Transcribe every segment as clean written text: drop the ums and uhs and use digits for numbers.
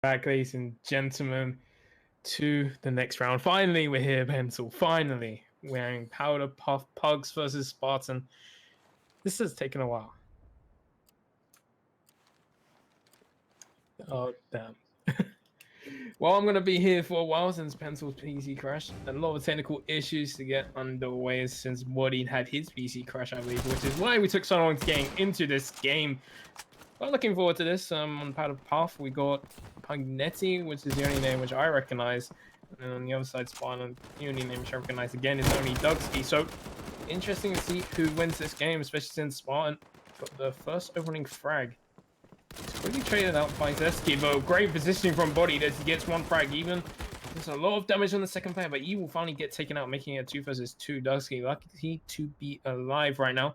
Back, ladies and gentlemen, to the next round. Finally, we're here, Pencil. Finally, wearing Powder Puff Pugs versus Spartan. This has taken a while. Oh, damn. Well, I'm going to be here for a while since Pencil's PC crashed. A lot of technical issues to get underway since Woody had his PC crash, I believe, which is why we took so long to get into this game. Well, looking forward to this. On Powder Puff, we got Pugnetti, which is the only name which I recognize. And then on the other side, Spartan, the only name which I recognize again is only Dugski. So, interesting to see who wins this game, especially since Spartan got the first opening frag. It's quickly traded out by Zeski, but great positioning from Body as he gets one frag even. There's a lot of damage on the second player, but he will finally get taken out, making it 2 versus 2. Dugski lucky to be alive right now,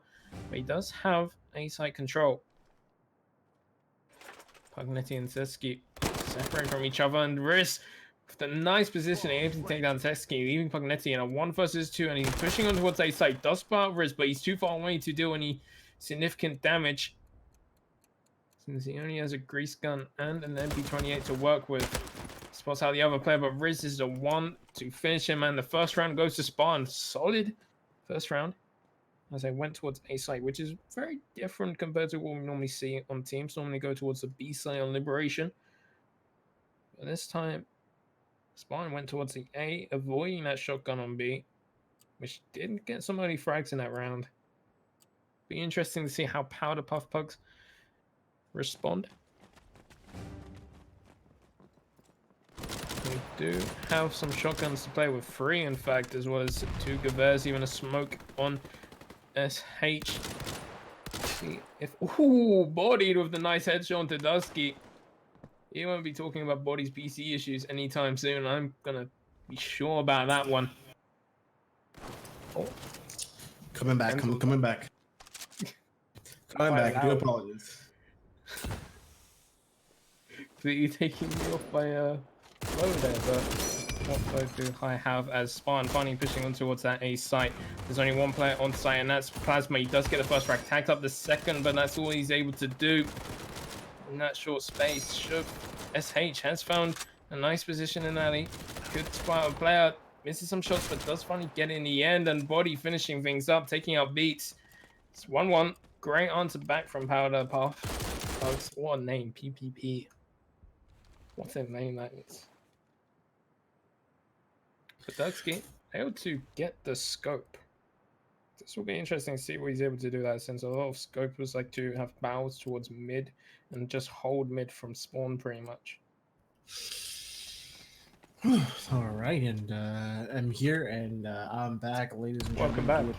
but he does have A-side control. Pugnetti and Zeski separate from each other, and Riz with a nice position able to take down Zeski, leaving Pugnetti in a 1 versus 2, and he's pushing on towards A-side. Does spot Riz, but he's too far away to do any significant damage, since he only has a grease gun and an MP28 to work with. Spots out the other player, but Riz is the one to finish him, and the first round goes to Spartan. Solid first round as I went towards A side, which is very different compared to what we normally see on teams. Normally go towards the B side on Liberation. But this time, Spartan went towards the A, avoiding that shotgun on B, which didn't get so many frags in that round. Be interesting to see how Powder Puff Pugs respond. We do have some shotguns to play with, 3 in fact, as well as 2 Gavers, even a smoke on SH. See if bodied with the nice headshot onto Dusky. He won't be talking about Body's PC issues anytime soon. I'm gonna be sure about that one. Oh, coming back, coming back. Coming back, I do apologize. Completely taking me off by a low there, but what flow do I have as Spartan finally pushing on towards that A site? There's only one player on site, and that's Plasma. He does get the first frag, tagged up the second, but that's all he's able to do in that short space. SH has found a nice position in alley. Good spot of player, misses some shots, but does finally get in the end, and Body finishing things up, taking out beats. It's 1-1. Great answer back from Powder Puff. What a name, PPP. What a name that is. But Dugski able to get the scope. This will be interesting to see what he's able to do that, since a lot of scopers like to have bows towards mid and just hold mid from spawn pretty much. All right, and I'm here, and I'm back, ladies and gentlemen. Welcome back.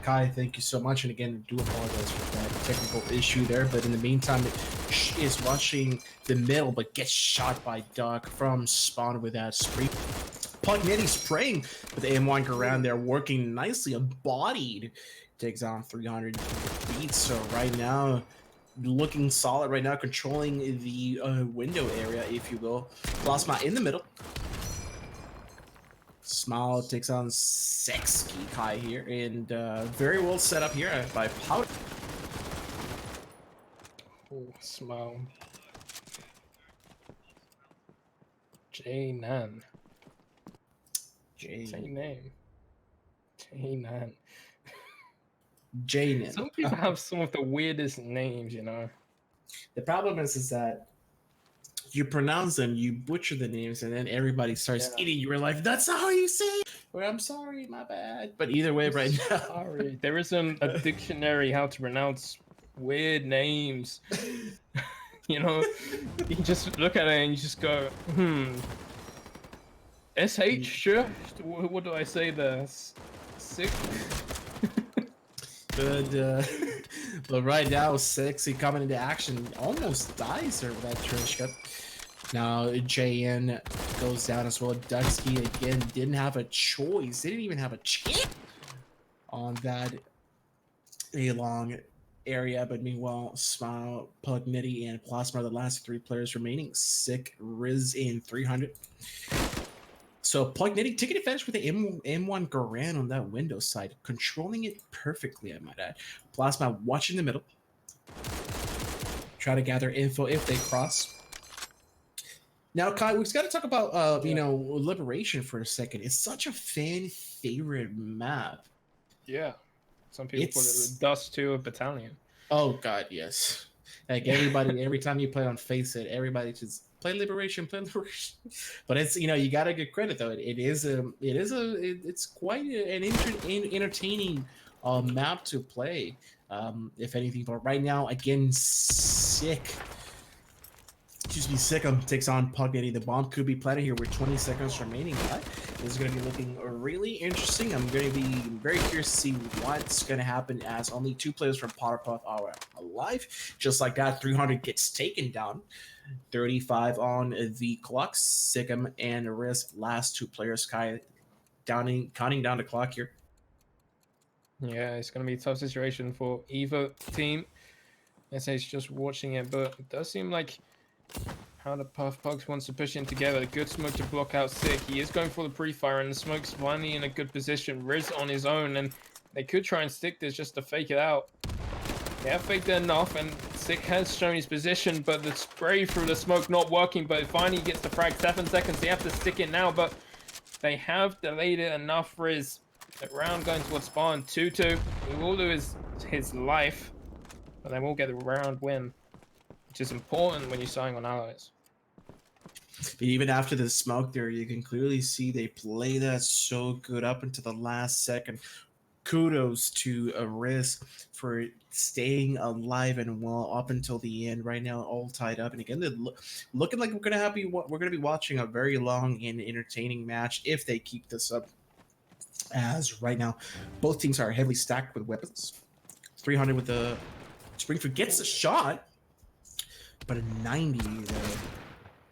Kai, thank you so much, and again, I do apologize for that technical issue there, but in the meantime, it is rushing the middle, but gets shot by Doug from spawn with that spree. Pugnetti spraying with the M1 around there, working nicely, embodied, takes on 300 beats, so right now, looking solid right now, controlling the window area, if you will. Plasma in the middle. Smile takes on Sexy Kai here, and very well set up here by Powder. Oh, Smile. J-Nan. Same name. J-Nan. J-Nan. Some people have some of the weirdest names, you know. The problem is that you pronounce them, you butcher the names, and then everybody starts eating your life. That's not how you say it. Well, I'm sorry, my bad. But either way, right now. Sorry. There isn't a dictionary how to pronounce weird names. You know, you just look at it and you just go, SH, sure. What do I say there? Sick. Good. But right now, Sexy coming into action. Almost dies there with that trash cut. Now, JN goes down as well. Dusky, again, didn't have a choice. They didn't even have a chance on that A-long area. But meanwhile, Smile, Pugnetti, and Plasma are the last 3 players remaining. Sick, Riz, and 300. So Pugnetti taking advantage with the M1 Garan on that window side, controlling it perfectly, I might add. Plasma watching the middle. Try to gather info if they cross. Now, Kai, we've got to talk about Yeah. Liberation for a second. It's such a fan favorite map. Yeah. Some people call it the It's Dust 2 of Battalion. Oh God, yes. Like everybody, every time you play on Face It, everybody just play Liberation, play Liberation. But it's you gotta give credit though. It's quite entertaining map to play. If anything, but right now again, sick. Excuse me, Sikkim takes on Pugnetti. The bomb could be planted here with 20 seconds remaining. But this is going to be looking really interesting. I'm going to be very curious to see what's going to happen as only 2 players from Potterpuff are alive. Just like that, 300 gets taken down. 35 on the clock. Sikkim and Risk, last 2 players. Kai counting down the clock here. Yeah, it's going to be a tough situation for either team. SA's just watching it, but it does seem like how the Puff Pugs wants to push in together. Good smoke to block out Sick. He is going for the pre-fire, and the smoke's finally in a good position. Riz on his own, and they could try and stick this just to fake it out. They have faked it enough, and Sick has shown his position, but the spray through the smoke not working, but finally gets the frag. 7 seconds, they have to stick it now, but they have delayed it enough. Riz, the round going towards Spartan 2-2. He will lose his life, but they will get the round win, which is important when you're starting on allies. Even after the smoke there, you can clearly see they play that so good up until the last second. Kudos to Risk for staying alive and well up until the end. Right now, all tied up, and again, they're looking like we're gonna be watching a very long and entertaining match if they keep this up. As right now, both teams are heavily stacked with weapons. 300 with the Springfield gets a shot, but a 90 there.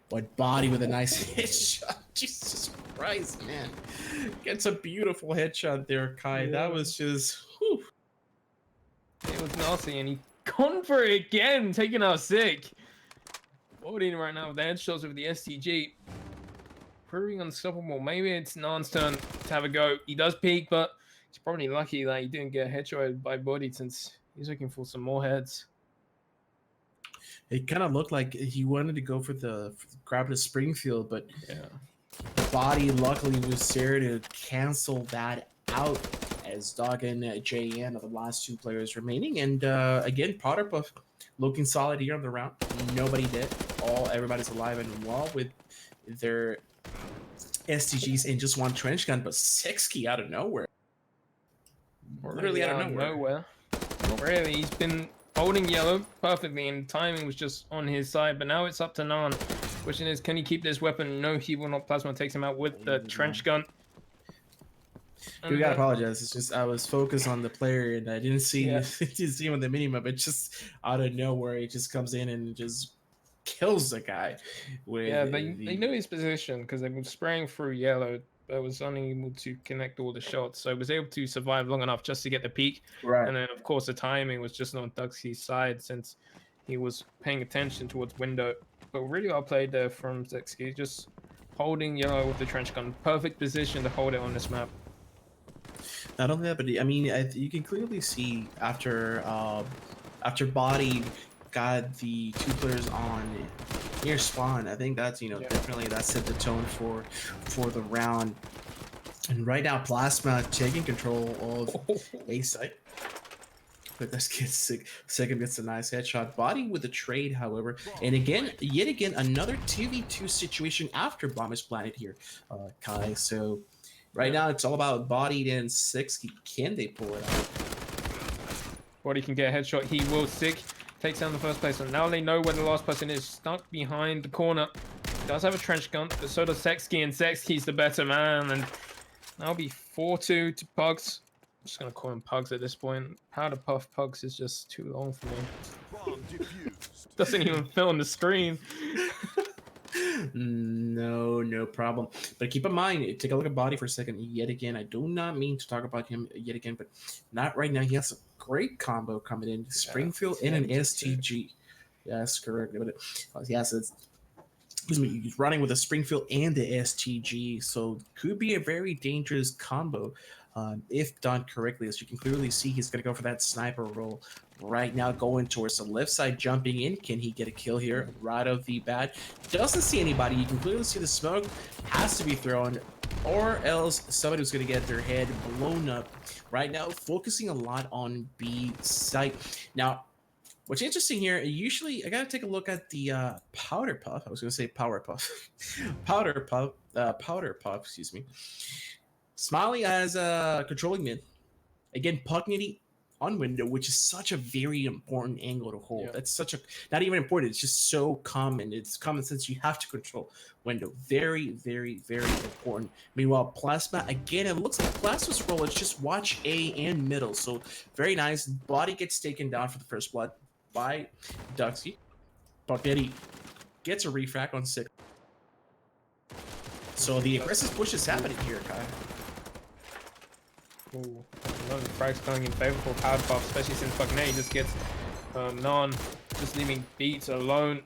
What body with a nice headshot. Jesus Christ, man. Gets a beautiful headshot there, Kai. Yeah. That was just whew. It was nasty, and he gone for it again, taking out Sick. Holding right now with the headshots with the STG. Proving unstoppable. Maybe it's Nan's turn to have a go. He does peek, but he's probably lucky that he didn't get headshot by body, since he's looking for some more heads. It kind of looked like he wanted to go for grab the Springfield, but Yeah. the body luckily was there to cancel that out, as Dog and JN are the last 2 players remaining. And again, Potterpuff looking solid here on the round. Nobody dead. Everybody's alive and well with their STGs and just 1 trench gun, but Sexkey out of nowhere. Literally out of nowhere. Not really. He's been holding yellow perfectly, and timing was just on his side. But now it's up to Nan. Question is, can he keep this weapon? No, he will not. Plasma takes him out with the trench gun. We gotta apologize. It's just I was focused on the player and I didn't see Yeah. didn't see him on the minimap. It just out of nowhere, he just comes in and just kills the guy. Yeah, they knew his position because they were spraying through yellow, but was unable to connect all the shots. So was able to survive long enough just to get the peak. Right. And then, of course, the timing was just on Duxie's side, since he was paying attention towards window. But really well played there from Zexki, just holding yellow with the trench gun. Perfect position to hold it on this map. Not only that, but I mean, you can clearly see after Body got the 2 players on near spawn. I think that's definitely that set the tone for the round. And right now, Plasma taking control of A site. But this kid's sick. Second gets a nice headshot. Body with the trade, however. And yet again, another 2v2 situation after bomb is planted here, Kai. So right now, it's all about Body and 6. Can they pull it out? Body can get a headshot. He will. Sick takes down the first person. Now they know where the last person is. Stuck behind the corner. Does have a trench gun, but so does Sexkey, and Sexkey's the better man. And that'll be 4-2 to Pugs. I'm just going to call him Pugs at this point. Powder Puff Pugs is just too long for me. Doesn't even fit on the screen. No problem. But keep in mind, take a look at Body for a second. Yet again, I do not mean to talk about him yet again, but not right now. He has a great combo coming in. Springfield and an STG. Yes, correct. But yes, he's running with a Springfield and the STG, so could be a very dangerous combo if done correctly. As you can clearly see, he's going to go for that sniper role right now, going towards the left side, jumping in. Can he get a kill here right off the bat? Doesn't see anybody. You can clearly see the smoke has to be thrown, or else somebody was going to get their head blown up. Right now, focusing a lot on B site. Now, what's interesting here, usually I gotta take a look at the powder puff. I was gonna say power puff, powder puff. Excuse me. Smiley as controlling mid. Again, Pugnity on window, which is such a very important angle to hold. Yeah. That's such a not even important. It's just so common. It's common sense. You have to control window. Very, very, very important. Meanwhile, Plasma again. It looks like Plasma's role is just watch A and middle. So very nice. Body gets taken down for the first blood by Duxy. Pugnity gets a refract on 6. So the aggressive push is happening here, Kai. Ooh, another frags going in favor for Power Puff, especially since Pugneti just gets none, just leaving Beats alone.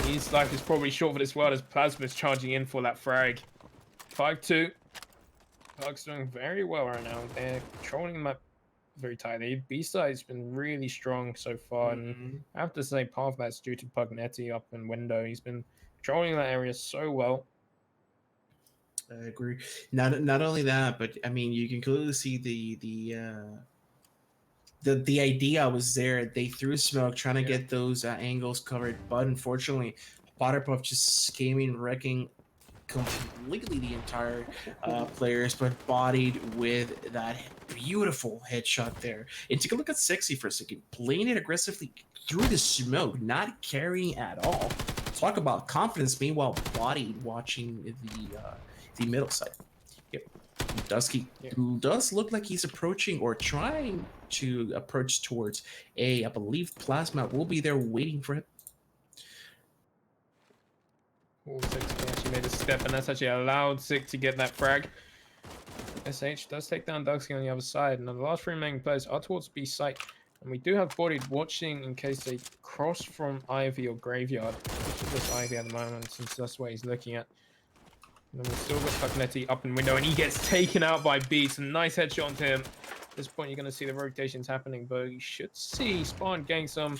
His life is probably short for this world as Plasma's charging in for that frag. 5-2. Pug's doing very well right now. They're controlling the map very tightly. B-side's been really strong so far, and I have to say part of that's due to Pugneti up in window. He's been controlling that area so well. I agree. Not only that, but I mean, you can clearly see the idea was there. They threw smoke trying to get those angles covered, but unfortunately, Potterpuff just scheming, wrecking completely the entire players, but bodied with that beautiful headshot there. And take a look at Sexy for a second, playing it aggressively through the smoke, not carrying at all. Talk about confidence. Meanwhile, bodied watching the middle side. Yep. Dusky does look like he's approaching or trying to approach towards A. I believe Plasma will be there waiting for him. Oh, Six actually made a step, and that's actually allowed Sick to get that frag. SH does take down Duxky on the other side, and the last 3 remaining players are towards B site. And we do have Bodied watching in case they cross from Ivy or Graveyard, which is just Ivy at the moment, since that's what he's looking at. And then we've still got Pugneti up in window, and he gets taken out by Beats. A nice headshot onto him. At this point, you're going to see the rotations happening, but you should see Spartan getting some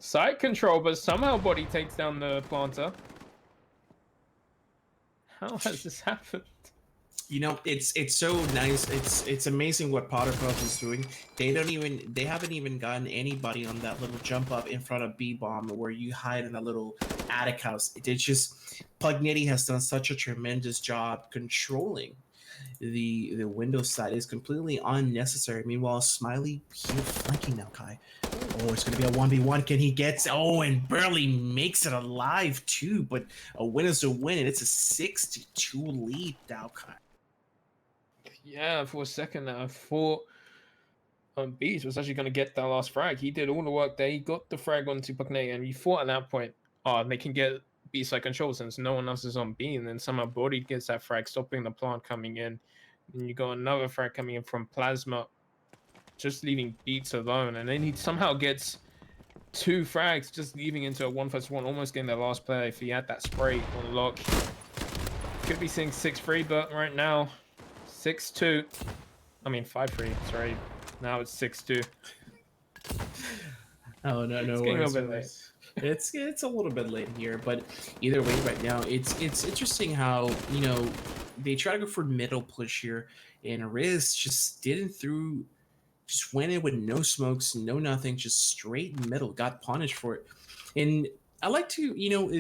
side control, but somehow Body takes down the planter. How has this happened? You know, it's so nice. It's amazing what Potterpuff is doing. They haven't even gotten anybody on that little jump up in front of B bomb where you hide in a little attic house. It's just Pugneti has done such a tremendous job controlling the window side. Is completely unnecessary. Meanwhile, Smiley here flanking now, Kai. Oh, it's gonna be a 1v1. Can he get? Oh, and barely makes it alive too. But a win is a win, and it's a 6-2 lead now, Kai. Yeah, for a second I thought Beats was actually going to get that last frag. He did all the work there. He got the frag onto Pugneti, and you thought at that point, oh, they can get B side control since no one else is on B, and then somehow Body gets that frag, stopping the plant coming in. And you got another frag coming in from Plasma, just leaving Beats alone, and then he somehow gets 2 frags, just leaving into a 1v1, almost getting their last player if he had that spray on lock. Could be seeing 6-3, but right now 6-2. I mean 5-3. Sorry. Now it's 6-2. Oh no, It's getting a little bit late. It's a little bit late here, but either way, right now it's interesting how they try to go for middle push here, and Riz just just went in with no smokes, no nothing, just straight middle, got punished for it. And I like to,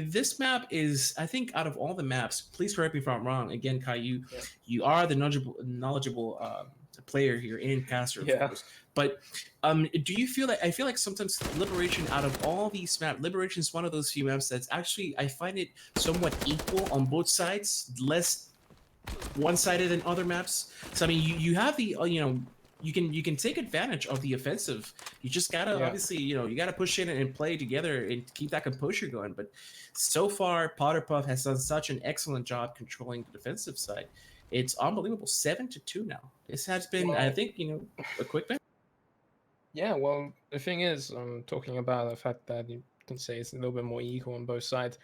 this map is, I think, out of all the maps, please correct me if I'm wrong. Again, Kai, you are the knowledgeable player here in Caster, of course. But do you feel like, I feel like sometimes Liberation, out of all these maps, Liberation is one of those few maps that's actually, I find it somewhat equal on both sides, less one-sided than other maps. So I mean, you have the, you can take advantage of the offensive. You just gotta obviously, you gotta push in and play together and keep that composure going. But so far, Potterpuff has done such an excellent job controlling the defensive side. It's unbelievable. 7-2 now. This has been, I think, a quick match. Yeah, well, the thing is, I'm talking about the fact that you can say it's a little bit more equal on both sides.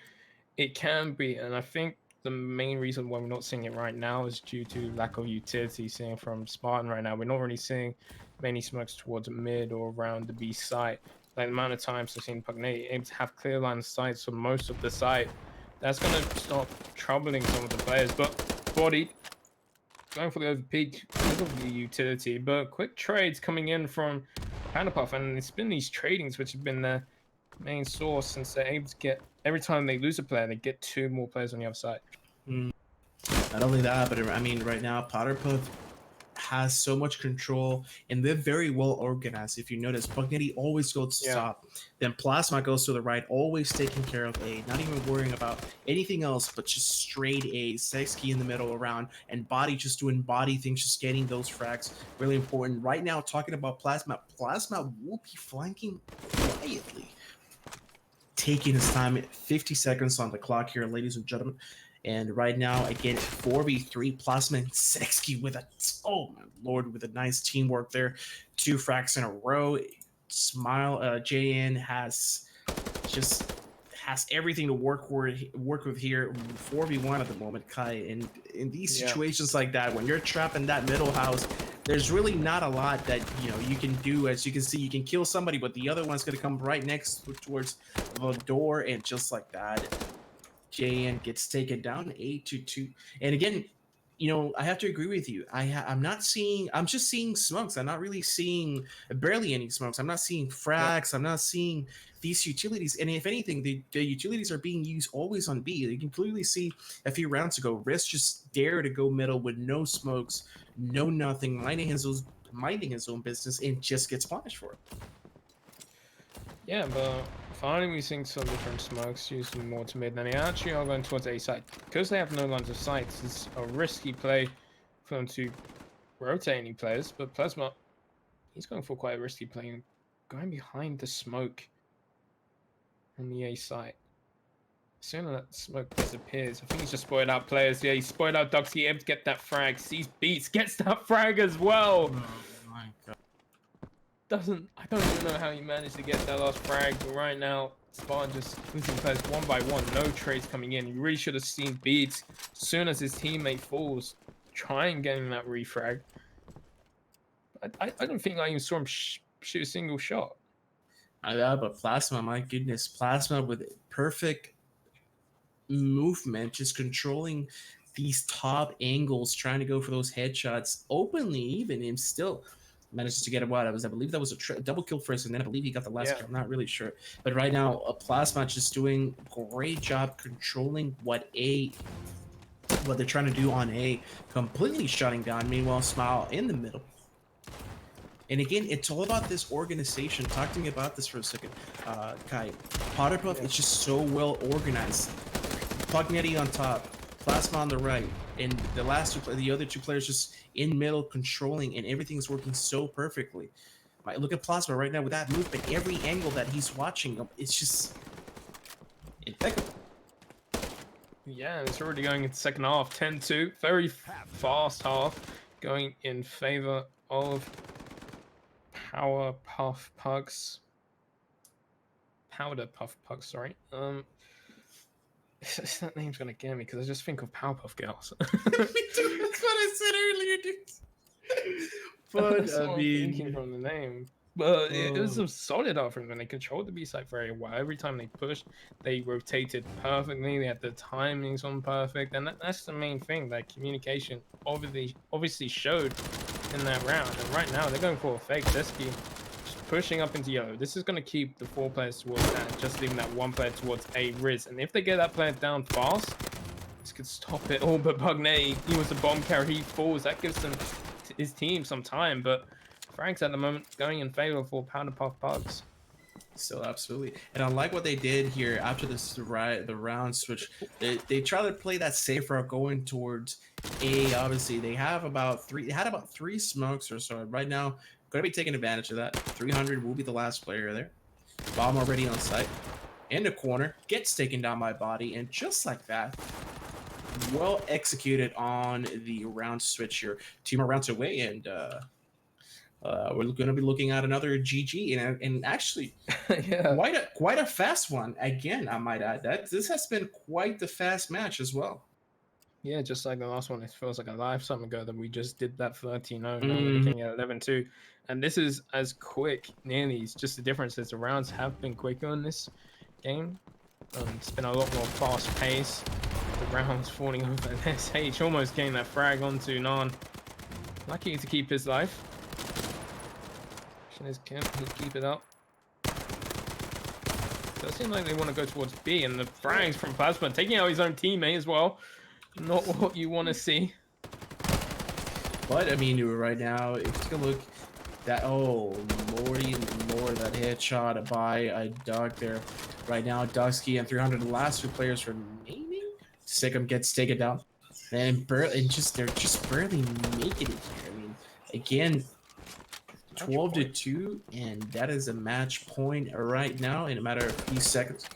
It can be, and I think the main reason why we're not seeing it right now is due to lack of utility seeing from Spartan right now. We're not really seeing many smokes towards mid or around the B site. Like the amount of times I've seen Pugnaty able to have clear line of sight for most of the site, that's going to stop troubling some of the players. But bodied, going for the overpeak because of the utility. But quick trades coming in from Panapuff, and it's been these tradings which have been their main source since they're able to get, every time they lose a player, they get 2 more players on the other side. Not only that, but I mean, right now, Potterpuff has so much control, and they're very well organized. If you notice, Pugnaty always goes to top, then Plasma goes to the right, always taking care of A, not even worrying about anything else, but just straight A. Sexkey in the middle around, and Body just doing body things, just getting those frags. Really important. Right now, talking about Plasma will be flanking quietly, taking his time. 50 seconds on the clock here, ladies and gentlemen. And right now, again, 4v3, Plasma and Sexkey with a, oh my lord, with a nice teamwork there. 2 frags in a row. Smile, JN has everything to work with here. 4v1 at the moment, Kai. And in these situations like that, when you're trapped in that middle house, there's really not a lot that you can do. As you can see, you can kill somebody, but the other one's gonna come right next towards the door, and just like that, JN gets taken down 8-2. And again, I have to agree with you. I'm just seeing smokes. I'm not really seeing barely any smokes. I'm not seeing frags. I'm not seeing these utilities. And if anything, the utilities are being used always on B. You can clearly see a few rounds ago, Risk just dared to go middle with no smokes, no nothing, minding his own business, and just gets punished for it. Yeah, but finally we're seeing some different smokes using more to mid, and they actually are going towards A side. Because they have no lines of sight, it's a risky play for them to rotate any players, but Plasma, he's going for quite a risky play, going behind the smoke on the A side. As soon as that smoke disappears, I think he's just spoiled out players. Yeah, he spoiled out Duxy, able to get that frag, sees Beats, gets that frag as well. Oh my god. I don't even know how he managed to get that last frag, but right now Spartan just losing players one by one, no trades coming in. You really should have seen Beats as soon as his teammate falls, try and getting that refrag. I don't think I even saw him shoot a single shot. Yeah, but Plasma, my goodness, Plasma with perfect movement, just controlling these top angles, trying to go for those headshots openly, even, and still manages to get it. I believe that was a double kill first, and then I believe he got the last kill. I'm not really sure, but right now, Plasma just doing great job controlling what they're trying to do on A, completely shutting down. Meanwhile, Smile in the middle. And again, it's all about this organization. Talk to me about this for a second, Kai. Potterpuff is just so well organized. Pugnaty on top, Plasma on the right, and the other two players just in middle controlling, and everything's working so perfectly. Look at Plasma right now with that movement. Every angle that he's watching, it's just impeccable. Yeah, it's already going into second half, 10-2. Very fast half going in favor of Powerpuff Pugs. Powder Puff Pugs, sorry. That name's gonna get me because I just think of Powerpuff Girls. Me too. That's what I said earlier, dude. But I mean, thinking from the name. But it was a solid offense, and they controlled the B side very well. Every time they pushed, they rotated perfectly. They had the timings on perfect, and that's the main thing. That communication obviously showed in that round. And right now they're going for a fake Sesky, pushing up into yellow. This is going to keep the 4 players towards that, just leaving that 1 player towards a Riz. And if they get that player down fast, this could stop it all. But Pugnaty, he was a bomb carrier. He falls. That gives his team some time. But Frank's at the moment going in favor for Powderpuff Pugs. So absolutely, and I like what they did here after the round switch. They try to play that safe route going towards A. Obviously, they had about 3 smokes or so. Right now, going to be taking advantage of that. 300 will be the last player there. Bomb already on site. In the corner, gets taken down by Body, and just like that, well executed on the round switch here. 2 more rounds away, and we're going to be looking at another GG, and actually, quite a fast one. Again, I might add that this has been quite the fast match as well. Yeah, just like the last one, it feels like a lifetime ago that we just did that 13-0. Now we're Mhm. looking at 11-2. And this is as quick, nearly. It's just the difference is the rounds have been quicker in this game. It's been a lot more fast pace. The rounds falling over, and SH almost getting that frag onto Nan. Lucky to keep his life. Question is, can he keep it up? Does seem like they want to go towards B, and the frags from Plasma taking out his own teammate as well. Not what you want to see. But I mean, right now, if you take a look, that lordy lord, that headshot by a Doug there. Right now, Dusky and 300, the last two players remaining. Sikkim gets taken down, and they're just barely making it here. I mean, again, Match 12 to point. 2, and that is a match point right now in a matter of a few seconds.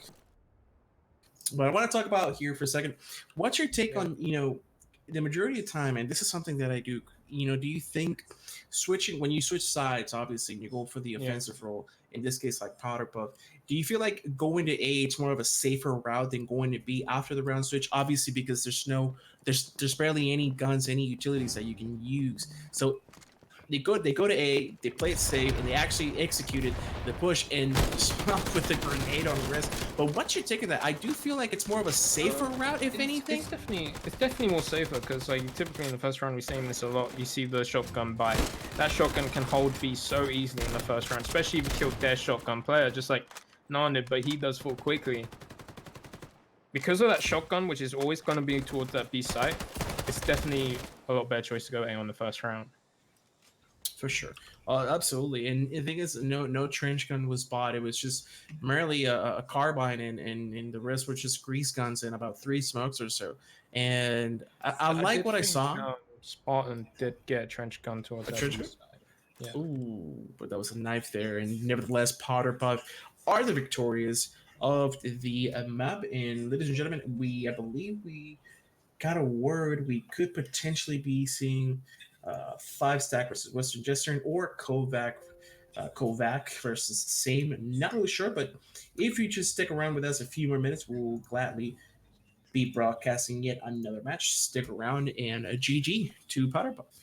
But I want to talk about here for a second. What's your take Yeah. on, the majority of time, and this is something that I do, do you think switching, when you switch sides, obviously, and you go for the Yeah. offensive role, in this case, like Powder Puff, do you feel like going to A, it's more of a safer route than going to B after the round switch? Obviously, because there's barely any guns, any utilities that you can use. So they go to A, they play it safe, and they actually executed the push and off with the grenade on the wrist. But what's your take of that? I do feel like it's more of a safer route, if anything. It's definitely more safer because like typically in the first round we're seeing this a lot. You see the shotgun buy. That shotgun can hold B so easily in the first round, especially if you killed their shotgun player, just like Nan did, but he does fall quickly. Because of that shotgun, which is always going to be towards that B site, it's definitely a lot better choice to go A on the first round. For sure. Absolutely. And the thing is, no trench gun was bought. It was just merely a carbine, and the rest were just grease guns and about 3 smokes or so. And I I like did what I think saw. Spartan did get a trench gun towards A that trench B gun? side. Yeah. Ooh, but that was a knife there. And nevertheless, Potter Puff are the victorious of the map. And ladies and gentlemen, I believe we got a word we could potentially be seeing 5 stack versus Western Western or Kovac versus same. Not really sure, but if you just stick around with us a few more minutes, we'll gladly be broadcasting yet another match. Stick around, and a GG to Powder Puff.